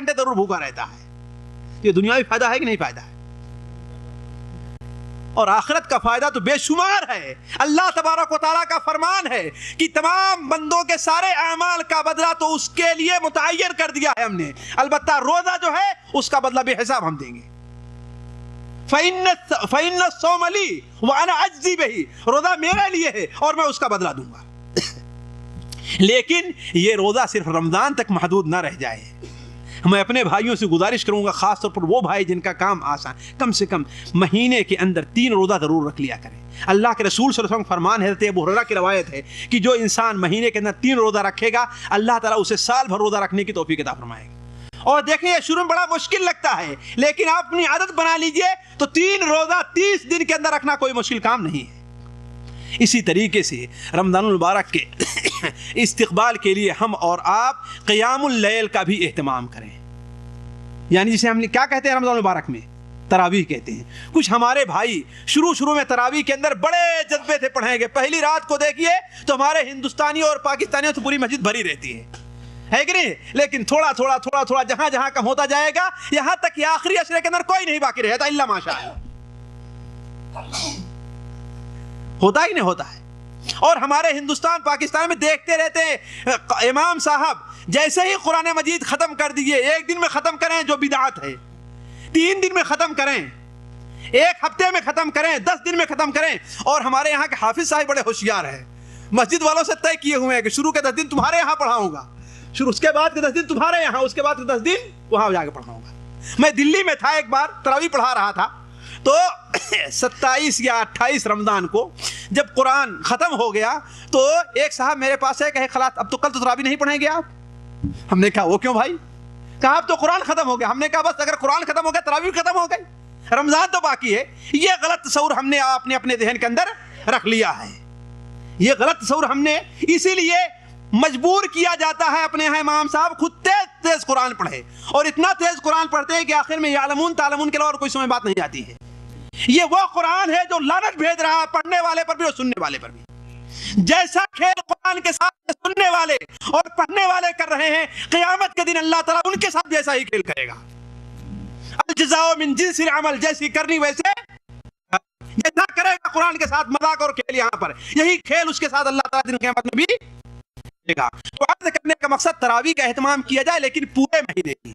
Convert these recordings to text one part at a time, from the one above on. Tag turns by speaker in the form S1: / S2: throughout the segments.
S1: گھنٹے ضرور بھوکا رہتا ہے. یہ دنیاوی فائدہ ہے کہ نہیں فائدہ ہے؟ اور آخرت کا فائدہ تو بے شمار ہے. اللہ تبارک و تعالیٰ کا فرمان ہے کہ تمام بندوں کے سارے اعمال کا بدلہ تو اس کے لیے متعین کر دیا ہے ہم نے. البتہ روزہ جو ہے اس کا بدلہ بے حساب ہم دیں گے. فَإِنَّ الصَّوْمَ لِي وَأَنَا أَجْزِي بِهِ، روزہ میرے لیے ہے اور میں اس کا بدلہ دوں گا. لیکن یہ روزہ صرف رمضان تک محدود نہ رہ جائے. میں اپنے بھائیوں سے گزارش کروں گا، خاص طور پر وہ بھائی جن کا کام آسان، کم سے کم مہینے کے اندر 3 روزہ ضرور رکھ لیا کریں. اللہ کے رسول صلی اللہ علیہ وسلم فرمان ہے، حضرت ابو ہریرہ کی روایت ہے کہ جو انسان مہینے کے اندر 3 روزہ رکھے گا اللہ تعالیٰ اسے سال بھر روزہ رکھنے کی توفیق عطا فرمائے گا. اور دیکھیں یہ شروع میں بڑا مشکل لگتا ہے، لیکن آپ اپنی عادت بنا لیجئے تو 3 روزہ 30 دن کے اندر رکھنا کوئی مشکل کام نہیں ہے. اسی طریقے سے رمضان المبارک کے استقبال کے لیے ہم اور آپ قیام اللیل کا بھی اہتمام کریں. یعنی جسے ہم کیا کہتے ہیں رمضان المبارک میں؟ تراویح کہتے ہیں. کچھ ہمارے بھائی شروع میں تراویح کے اندر بڑے جذبے سے پڑھیں گے. پہلی رات کو دیکھیے تو ہمارے ہندوستانی اور پاکستانیوں سے پوری مسجد بھری رہتی ہے کہ نہیں؟ لیکن تھوڑا تھوڑا جہاں کم ہوتا جائے گا، یہاں تک کہ آخری عشرے کے اندر کوئی نہیں باقی رہتا الا ماشاء اللہ. ہوتا ہی نہیں ہوتا ہے. اور ہمارے ہندوستان پاکستان میں دیکھتے رہتے ہیں امام صاحب جیسے ہی قرآن مجید ختم کر دیجئے، 1 دن میں ختم کریں جو بدعت ہے، 3 دن میں ختم کریں، 1 ہفتے میں ختم کریں، 10 دن میں ختم کریں. اور ہمارے یہاں کے حافظ صاحب بڑے ہوشیار ہیں، مسجد والوں سے طے کیے ہوئے ہیں کہ شروع کے 10 دن تمہارے یہاں پڑھاؤں گا، اس کے بعد کے 10 دن تمہارے یہاں، اس کے بعد کے 10 دن وہاں جا کے پڑھاؤں گا. میں دلی میں تھا ایک بار، تراویح پڑھا رہا تھا، تو 27 یا 28 رمضان کو جب قرآن ختم ہو گیا تو ایک صاحب میرے پاس ہے کہ خلاص اب تو کل تو تراویح نہیں پڑھیں گے آپ. ہم نے کہا وہ کیوں بھائی؟ کہا اب تو قرآن ختم ہو گیا. ہم نے کہا بس اگر قرآن ختم ہو گیا تراویح ختم ہو گئی، رمضان تو باقی ہے. یہ غلط تصور ہم نے اپنے ذہن کے اندر رکھ لیا ہے. یہ غلط تصور ہم نے اسی لیے مجبور کیا جاتا ہے اپنے امام صاحب خود تیز قرآن پڑھے، اور اتنا تیز قرآن پڑھتے ہیں کہ آخر میں یعلمون تعلمون کے علاوہ اور کوئی سمجھ بات نہیں آتی ہے. یہ وہ قرآن ہے جو لعنت بھیج رہا ہے پڑھنے والے پر بھی اور سننے والے پر بھی. جیسا کھیل قرآن کے ساتھ سننے والے اور پڑھنے والے کر رہے ہیں، قیامت کے دن اللہ تعالیٰ ان کے ساتھ جیسا ہی کھیل کرے گا. الجزاء من جنس العمل، جیسی کرنی ویسے جیسا کرے گا. قرآن کے ساتھ مذاق اور کھیل یہاں پر، یہی کھیل اس کے ساتھ اللہ تعالیٰ دن قیامت میں بھی کرے گا. تو عرض کرنے کا مقصد تراویح کا اہتمام کیا جائے، لیکن پورے مہینے کی.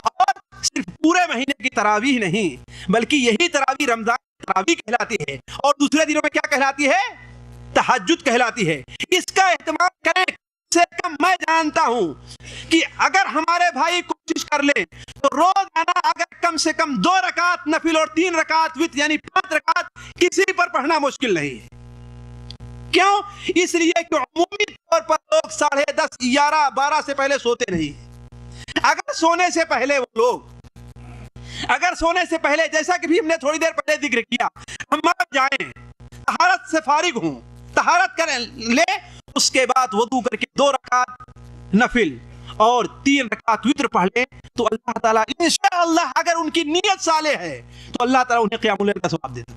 S1: اور صرف پورے مہینے کی تراویح نہیں بلکہ یہی تراویح رمضان تراویح کہلاتی ہے، اور دوسرے دنوں میں کیا کہلاتی ہے؟ تہجد کہلاتی ہے. اس کا اہتمام کریں. سے کم میں جانتا ہوں کہ اگر ہمارے بھائی کوشش کر لیں تو روزانہ اگر کم سے کم 2 رکعت نفل اور 3 رکعت وتر یعنی 5 رکعت کسی پر پڑھنا مشکل نہیں ہے. کیوں؟ اس لیے کہ عمومی طور پر لوگ 10:30 11 12 سے پہلے سوتے نہیں. اگر سونے سے پہلے وہ لوگ جیسا کہ بھی ہم نے تھوڑی دیر پہلے ذکر کیا، ہم جائیں طہارت سے فارغ ہوں، طہارت کریں لے، اس کے بعد وضو کر کے 2 رکعت نفل اور 3 رکعت وتر پڑھ لیں تو اللہ تعالیٰ انشاءاللہ اگر ان کی نیت صالح ہے تو اللہ تعالیٰ انہیں قیام اللیل کا ثواب دیتا ہے.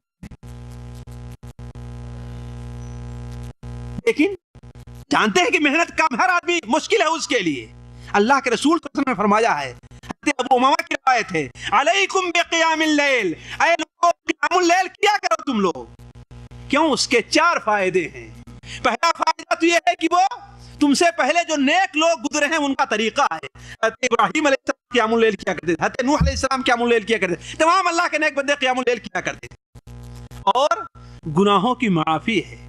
S1: لیکن جانتے ہیں کہ محنت کام ہر آدمی مشکل ہے اس کے لیے. اللہ کے رسول صلی اللہ علیہ وسلم نے فرمایا ہے، ابو امامہ کی روایت ہے، علیکم بقیام اللیل، اے لوگوں قیام اللیل کیا کرو تم لوگ. کیوں؟ اس کے 4 فائدے ہیں. پہلا فائدہ تو یہ ہے کہ وہ تم سے پہلے جو نیک لوگ گزرے ہیں ان کا طریقہ ہے. حضرت ابراہیم علیہ السلام قیام اللیل کیا کرتے تھے، حضرت نوح علیہ السلام قیام اللیل کیا کرتے تھے، تمام اللہ کے نیک بندے قیام اللیل کیا کرتے تھے. اور گناہوں کی معافی ہے،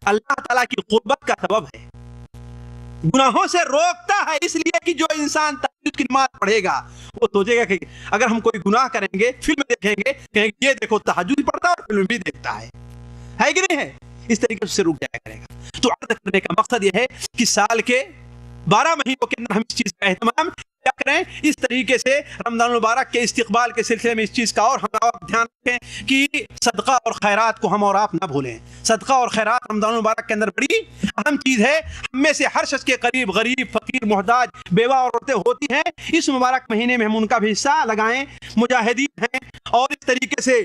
S1: اللہ تعالیٰ کی قربت کا سبب ہے، گناہوں سے روکتا ہے. اس لیے کہ جو انسان تہجد کی نماز پڑھے گا وہ سوچے گا کہ اگر ہم کوئی گناہ کریں گے، فلم دیکھیں گے، کہیں گے یہ دیکھو تہجد پڑھتا ہے اور فلم بھی دیکھتا ہے کہ نہیں ہے. اس طریقے سے رک جایا کرے گا. تو عرض کرنے کا مقصد یہ ہے کہ سال کے 12 مہینوں کے اندر ہم اس چیز کا اہتمام کیا کریں. اس طریقے سے رمضان المبارک کے استقبال کے سلسلے میں اس چیز کا اور ہم آپ دھیان رکھیں کہ صدقہ اور خیرات کو ہم اور آپ نہ بھولیں. صدقہ اور خیرات رمضان المبارک کے اندر بڑی اہم چیز ہے. ہم میں سے ہر شخص کے قریب غریب، فقیر، محتاج، بیوہ اور عورتیں ہوتی ہیں. اس مبارک مہینے میں ہم ان کا بھی حصہ لگائیں. مجاہدین ہیں اور اس طریقے سے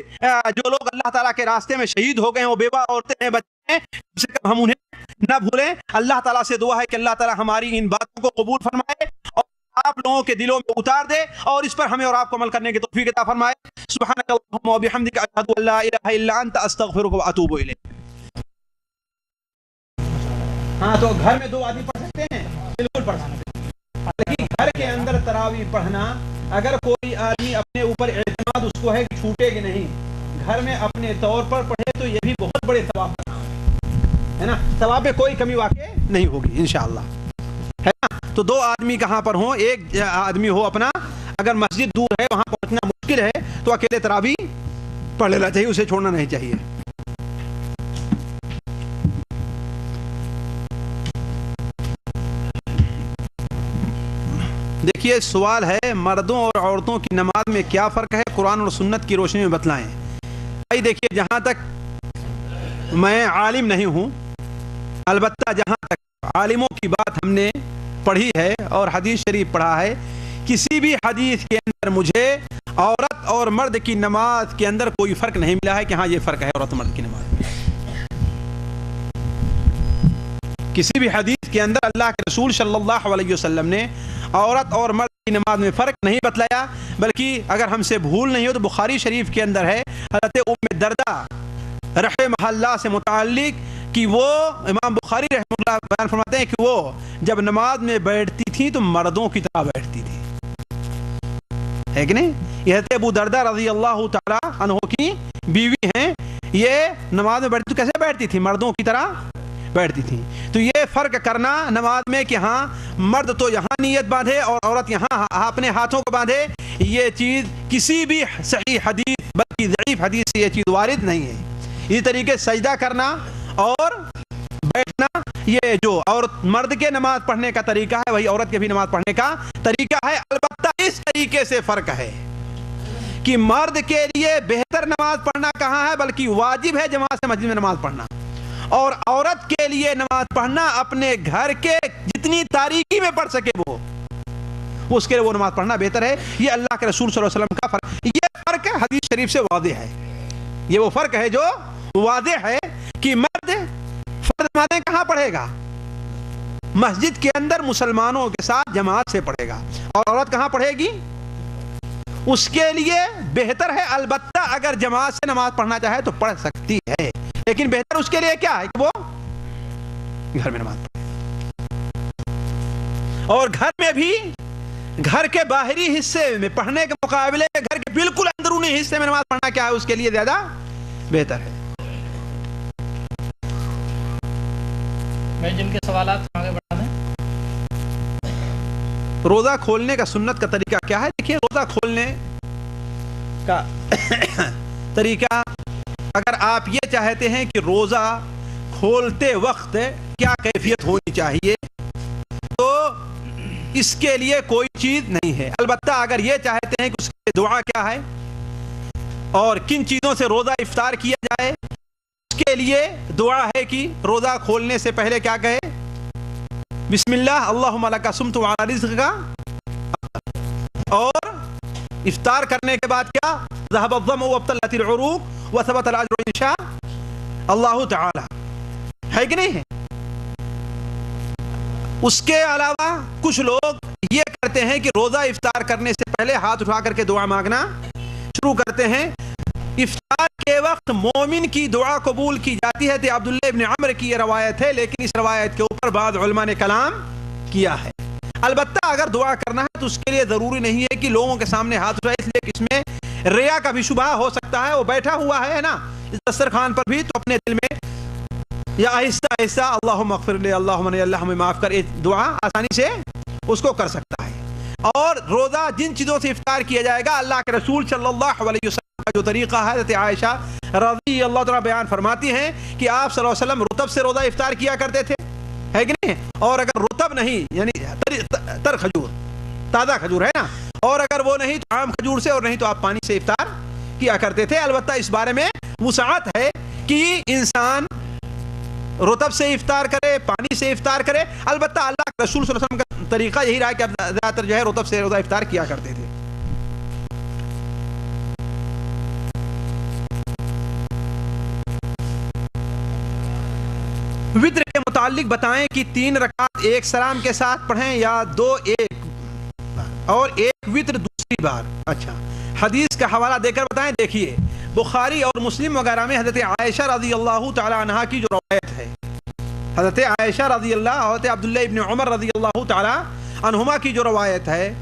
S1: جو لوگ اللہ تعالیٰ کے راستے میں شہید ہو گئے ہیں، وہ بیوہ عورتیں ہیں، بچے ہیں، کم سے کم ہم انہیں نہ بھولیں. اللہ تعالیٰ سے دعا ہے کہ اللہ تعالیٰ ہماری ان باتوں کو قبول فرمائے اور آپ لوگوں کے دلوں میں اتار دے اور اس پر ہمیں اور آپ کو عمل کرنے کی توفیق عطا فرمائے. سبحانک اللہم و بحمدک اشہد ان لا الہ الا انت استغفرک و اتوب الیک. ہاں تو گھر میں 2 آدمی پڑھ سکتے ہیں؟ بالکل پڑھ سکتے ہیں. لیکن گھر کے اندر تراویح پڑھنا، اگر کوئی آدمی اپنے اوپر اعتماد اس کو ہے کہ چھوٹے گی نہیں، گھر میں اپنے طور پر پڑھے تو یہ بھی بہت بڑے ثواب کا کام ہے نا. ثواب میں کوئی کمی واقع نہیں ہوگی انشاءاللہ، ہے نا. تو 2 آدمی کہاں پر ہوں، ایک آدمی ہو اپنا، اگر مسجد دور ہے وہاں پہنچنا مشکل ہے تو اکیلے تراویح پڑھ لینا چاہیے، اسے چھوڑنا نہیں چاہیے. دیکھیے سوال ہے، مردوں اور عورتوں کی نماز میں کیا فرق ہے، قرآن اور سنت کی روشنی میں بتلائیں. بھائی دیکھیے، جہاں تک میں عالم نہیں ہوں، البتہ جہاں تک عالموں کی بات ہم نے پڑھی ہے اور حدیث شریف پڑھا ہے، کسی بھی حدیث کے اندر مجھے عورت اور مرد کی نماز کے اندر کوئی فرق نہیں ملا ہے کہ ہاں یہ فرق ہے عورت مرد کی نماز میں. کسی بھی حدیث کے اندر اللہ کے رسول صلی اللہ علیہ وسلم نے عورت اور مرد کی نماز میں فرق نہیں بتلایا، بلکہ اگر ہم سے بھول نہیں ہو تو بخاری شریف کے اندر ہے حضرت ام دردہ رحمہ اللہ سے متعلق کہ وہ امام بخاری رحمہ اللہ بیان فرماتے ہیں کہ وہ جب نماز میں بیٹھتی تھی تو مردوں کی طرح بیٹھتی تھی، ہے کہ نہیں. یہ حضرت ابو دردہ رضی اللہ تعالی عنہ کی بیوی ہیں، یہ نماز میں بیٹھتی تو کیسے بیٹھتی تھی، مردوں کی طرح بیٹھتی تھی. تو یہ فرق کرنا نماز میں کہ ہاں مرد تو یہاں نیت باندھے اور عورت یہاں اپنے ہاتھوں کو باندھے، یہ چیز کسی بھی صحیح حدیث بلکہ ضعیف حدیث سے یہ چیز وارد نہیں ہے. اسی طریقے سجدہ کرنا اور بیٹھنا، یہ جو عورت مرد کے نماز پڑھنے کا طریقہ ہے وہی عورت کے بھی نماز پڑھنے کا طریقہ ہے. البتہ اس طریقے سے فرق ہے کہ مرد کے لیے بہتر نماز پڑھنا کہاں ہے، بلکہ واجب ہے جماعت سے مسجد میں نماز پڑھنا، اور عورت کے لیے نماز پڑھنا اپنے گھر کے جتنی تاریکی میں پڑھ سکے وہ اس کے لیے وہ نماز پڑھنا بہتر ہے. یہ اللہ کے رسول صلی اللہ علیہ وسلم کا فرق، یہ فرق ہے حدیث شریف سے واضح ہے. یہ وہ فرق ہے جو واضح ہے کہ مرد فرض نمازیں کہاں پڑھے گا، مسجد کے اندر مسلمانوں کے ساتھ جماعت سے پڑھے گا، اور عورت کہاں پڑھے گی، اس کے لیے بہتر ہے. البتہ اگر جماعت سے نماز پڑھنا چاہے تو پڑھ سکتی ہے، لیکن بہتر اس کے لیے کیا ہے کہ وہ گھر میں نماز پڑھے. اور گھر میں بھی گھر کے باہری حصے میں پڑھنے کے مقابلے گھر کے بالکل اندرونی حصے میں نماز پڑھنا کیا ہے اس کے لیے زیادہ بہتر ہے.
S2: میں جن کے سوالات آگے بڑھانے،
S1: روزہ کھولنے کا سنت کا طریقہ کیا ہے. دیکھیے روزہ کھولنے کا طریقہ، اگر آپ یہ چاہتے ہیں کہ روزہ کھولتے وقت کیا کیفیت ہونی چاہیے تو اس کے لیے کوئی چیز نہیں ہے. البتہ اگر یہ چاہتے ہیں کہ اس کی دعا کیا ہے اور کن چیزوں سے روزہ افطار کیا جائے، اس کے لیے دعا ہے کہ روزہ کھولنے سے پہلے کیا کہے، بسم اللہ اللہم لک صمت وعلی رزقک، اور افطار کرنے کے بعد کیا، ذهب الظمأ وابتلت العروق وثبت الاجر ان شاء اللہ تعالی، ہے کہ نہیں ہے. اس کے علاوہ کچھ لوگ یہ کرتے ہیں کہ روزہ افطار کرنے سے پہلے ہاتھ اٹھا کر کے دعا مانگنا شروع کرتے ہیں. افطار کے وقت مومن کی دعا قبول کی جاتی ہے، تو عبداللہ ابن عمر کی یہ روایت ہے، لیکن اس روایت کے اوپر بعض علماء نے کلام کیا ہے. البتہ اگر دعا کرنا ہے تو اس کے لیے ضروری نہیں ہے کہ لوگوں کے سامنے ہاتھ اٹھائے، اس لیے کہ اس میں ریا کا بھی شبہ ہو سکتا ہے. وہ بیٹھا ہوا ہے نا اس دسترخوان پر بھی، تو اپنے دل میں یا آہستہ آہستہ اللہم اغفر لی، اللہم اللہ ہمیں معاف کر، دعا آسانی سے اس کو کر سکتا ہے. اور روزہ جن چیزوں سے افطار کیا جائے گا، اللہ کے رسول صلی اللہ علیہ وسلم کا جو طریقہ ہے، حضرت عائشہ رضی اللہ تعالیٰ بیان فرماتی ہیں کہ آپ صلی اللہ علیہ وسلم رطب سے روزہ افطار کیا کرتے تھے، ہے کہ نہیں. اور اگر رطب نہیں یعنی تر کھجور، تازہ کھجور ہے نا، اور اگر وہ نہیں تو عام کھجور سے، اور نہیں تو آپ پانی سے افطار کیا کرتے تھے. البتہ اس بارے میں وسعت ہے کہ انسان رطب سے افطار کرے، پانی سے افطار کرے. البتہ اللہ کے رسول صلی اللہ علیہ وسلم کا طریقہ یہی رہا کہ اب زیادہ تر جو ہے رطب سے روزہ افطار کیا کرتے تھے. وتر کے متعلق بتائیں کہ 3 رکعت ایک سلام کے ساتھ پڑھیں یا 2 ایک اور ایک وطر دوسری بار. اچھا حدیث کا حوالہ دے کر بتائیں. دیکھیے بخاری اور مسلم وغیرہ میں حضرت عائشہ رضی اللہ تعالی عنہا کی جو روایت ہے, حضرت عائشہ رضی اللہ, حضرت عبداللہ ابن عمر رضی اللہ تعالی عنہما کی جو روایت ہے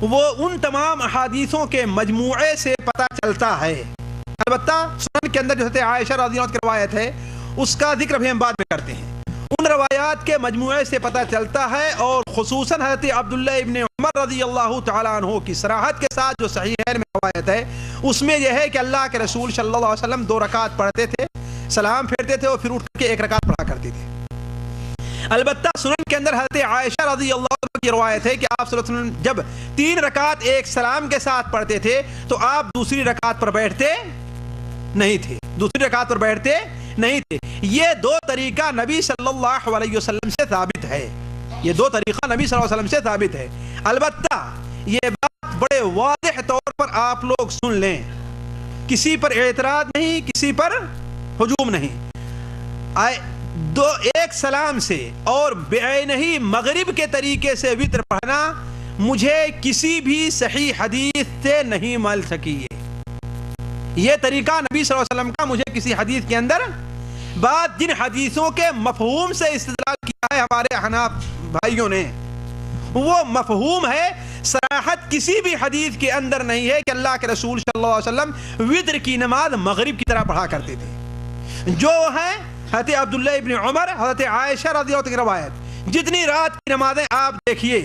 S1: وہ ان تمام احادیثوں کے مجموعے سے پتہ چلتا ہے. البتہ سنن کے اندر جو حضرت عائشہ رضی اللہ عنہ کی روایت ہے اس کا ذکر بھی ہم بعد میں کرتے ہیں. ان روایات کے مجموعے سے پتہ چلتا ہے, اور خصوصاً حضرت عبداللہ ابن عمر رضی اللہ تعالیٰ عنہ کی صراحت کے ساتھ جو صحیحین میں روایت ہے اس میں یہ ہے کہ اللہ کے رسول صلی اللہ علیہ وسلم 2 رکعت پڑھتے تھے, سلام پھیرتے تھے اور پھر اٹھ کے 1 رکعت پڑھا کرتے تھے. البتہ سنن کے اندر حضرت عائشہ رضی اللہ عنہ کی روایت ہے کہ آپ صلی اللہ علیہ وسلم جب 3 رکعت ایک سلام کے ساتھ پڑھتے تھے تو آپ دوسری رکعت پر بیٹھتے نہیں تھے, دوسری رکعت پر بیٹھتے نہیں تھے. یہ 2 طریقہ نبی صلی اللہ علیہ وسلم سے ثابت ہے, یہ 2 طریقہ نبی صلی اللہ علیہ وسلم سے ثابت ہے. البتہ یہ بات بڑے واضح طور پر آپ لوگ سن لیں, کسی پر اعتراض نہیں, کسی پر ہجوم نہیں. ایک سلام سے اور بعینہی مغرب کے طریقے سے وطر پڑھنا مجھے کسی بھی صحیح حدیث سے نہیں مل سکی ہے. یہ طریقہ نبی صلی اللہ علیہ وسلم کا مجھے کسی حدیث کے اندر, بعد جن حدیثوں کے مفہوم سے استدلال کیا ہے ہمارے حناف بھائیوں نے وہ مفہوم ہے, صراحت کسی بھی حدیث کے اندر نہیں ہے کہ اللہ کے رسول صلی اللہ علیہ وسلم وطر کی نماز مغرب کی طرح پڑھا کرتے تھے. جو ہے حضرت عبداللہ ابن عمر, حضرت عائشہ رضی اللہ عنہ کی روایت, جتنی رات کی نمازیں آپ دیکھیے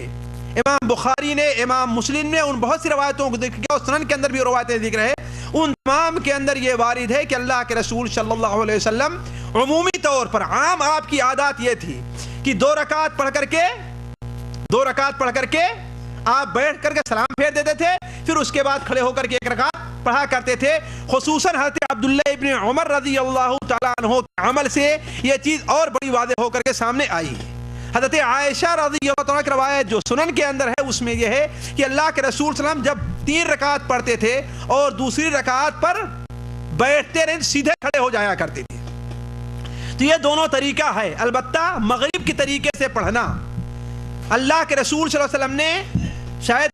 S1: امام بخاری نے, امام مسلم نے ان بہت سی روایتوں کو ذکر کیا, اور سنن کے اندر بھی روایتیں ذکر ہے, ان تمام کے اندر یہ وارد ہے کہ اللہ کے رسول صلی اللہ علیہ وسلم عمومی طور پر عام آپ کی عادات یہ تھی کہ 2 رکعت پڑھ کر کے آپ بیٹھ کر کے سلام پھیر دیتے تھے, پھر اس کے بعد کھڑے ہو کر کے 1 رکعت پڑھا کرتے تھے. خصوصاً حضرت عبداللہ ابن عمر رضی اللہ تعالیٰ عنہ کے عمل سے یہ چیز اور بڑی واضح ہو کر کے سامنے آئی ہے. حضرت عائشہ رضی اللہ عنہ کی روایت جو سنن کے اندر ہے اس میں یہ ہے کہ اللہ کے رسول صلی اللہ علیہ وسلم جب 3 رکعت پڑھتے تھے اور دوسری رکعت پر بیٹھتے رہے, سیدھے کھڑے ہو جایا کرتے تھے. تو یہ دونوں طریقہ ہے. البتہ مغرب کی طریقے سے پڑھنا اللہ کے رسول صلی اللہ علیہ وسلم نے, شاید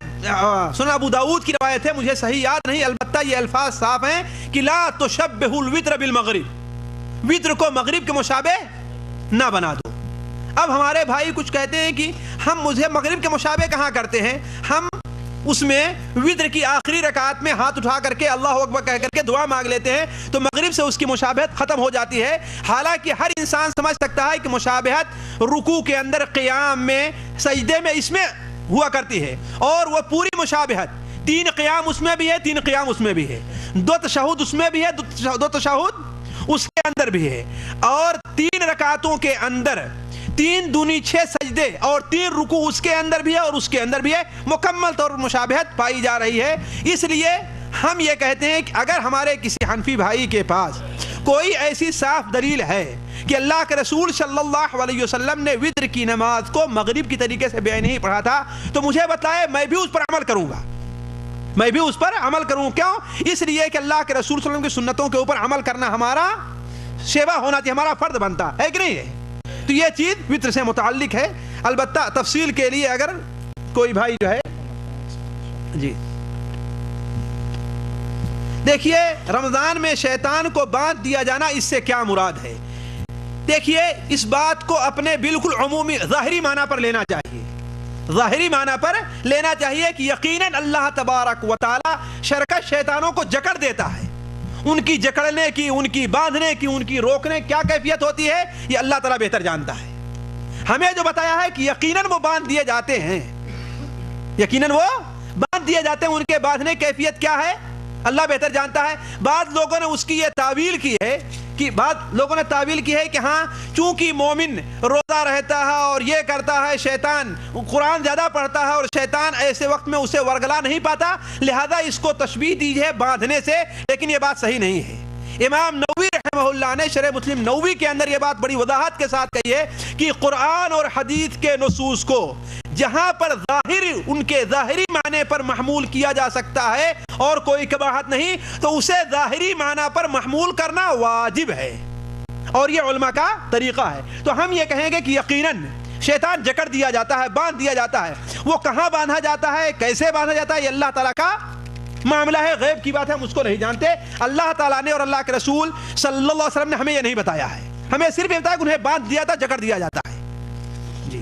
S1: سنن ابو داؤد کی روایت ہے, مجھے صحیح یاد نہیں, البتہ یہ الفاظ صاف ہیں کہ لا تشبہ الوتر بالمغرب, وطر کو مغرب کے مشابہ نہ بنا دو. اب ہمارے بھائی کچھ کہتے ہیں کہ ہم مجھے مغرب کے مشابہ کہاں کرتے ہیں, ہم اس میں وطر کی آخری رکعت میں ہاتھ اٹھا کر کے اللہ اکبر کہہ کر کے دعا مانگ لیتے ہیں تو مغرب سے اس کی مشابہت ختم ہو جاتی ہے. حالانکہ ہر انسان سمجھ سکتا ہے کہ مشابہت رکوع کے اندر, قیام میں, سجدے میں اس میں ہوا کرتی ہے, اور وہ پوری مشابہت 3 قیام اس میں بھی ہے, 3 قیام اس میں بھی ہے, 2 تشہد اس میں بھی ہے, 2 تشہد اس کے اندر بھی ہے, اور 3 رکعتوں کے اندر 3 دونی 6 سجدے اور 3 رکوع اس کے اندر بھی ہے اور اس کے اندر بھی ہے. مکمل طور پر مشابہت پائی جا رہی ہے. اس لیے ہم یہ کہتے ہیں کہ اگر ہمارے کسی حنفی بھائی کے پاس کوئی ایسی صاف دلیل ہے کہ اللہ کے رسول صلی اللہ علیہ وسلم نے وطر کی نماز کو مغرب کی طریقے سے بیان نہیں پڑھا تھا تو مجھے بتائے, میں بھی اس پر عمل کروں گا, میں بھی اس پر عمل کروں. کیوں؟ اس لیے کہ اللہ کے رسول صلی اللہ علیہ وسلم کی سنتوں کے اوپر عمل کرنا ہمارا شیوا ہونا چاہیے, ہمارا فرض بنتا ہے کہ نہیں ہے. تو یہ چیز وطر سے متعلق ہے. البتہ تفصیل کے لیے اگر کوئی بھائی جو ہے, جی دیکھیے رمضان میں شیطان کو باندھ دیا جانا, اس سے کیا مراد ہے؟ دیکھیے اس بات کو اپنے بالکل عمومی ظاہری معنی پر لینا چاہیے, ظاہری معنی پر لینا چاہیے کہ یقیناً اللہ تبارک و تعالی شرکت شیطانوں کو جکڑ دیتا ہے. ان کی جکڑنے کی, ان کی باندھنے کی, ان کی روکنے کیا کیفیت ہوتی ہے یہ اللہ تعالیٰ بہتر جانتا ہے. ہمیں جو بتایا ہے کہ یقیناً وہ باندھ دیے جاتے ہیں, یقیناً وہ باندھ دیے جاتے ہیں, ان کے باندھنے کیفیت کیا ہے اللہ بہتر جانتا ہے. بعض لوگوں نے اس کی یہ تعویل کی ہے کہ کہ ہاں چونکہ مومن روزہ رہتا ہے اور یہ کرتا ہے, شیطان قرآن زیادہ پڑھتا ہے اور شیطان ایسے وقت میں اسے ورگلا نہیں پاتا, لہذا اس کو تشبیہ دی ہے باندھنے سے. لیکن یہ بات صحیح نہیں ہے. امام نووی رحمہ اللہ نے شرح مسلم نووی کے اندر یہ بات بڑی وضاحت کے ساتھ کہی ہے کہ قرآن اور حدیث کے نصوص کو جہاں پر ان کے ظاہری معنی پر محمول کیا جا سکتا ہے اور کوئی کباہت نہیں, تو اسے ظاہری معنی پر محمول کرنا واجب ہے, اور یہ علماء کا طریقہ ہے. تو ہم یہ کہیں گے کہ یقیناً شیطان جکڑ دیا جاتا ہے، باندھ دیا جاتا ہے. وہ کہاں باندھا جاتا ہے، کیسے باندھا جاتا ہے، یہ اللہ تعالیٰ کا معاملہ ہے، غیب کی بات ہے، ہم اس کو نہیں جانتے. اللہ تعالیٰ نے اور اللہ کے رسول صلی اللہ علیہ وسلم نے ہمیں یہ نہیں بتایا ہے. ہمیں صرف یہ بتایا کہ انہیں باندھ دیا تھا، جکڑ دیا جاتا ہے. جی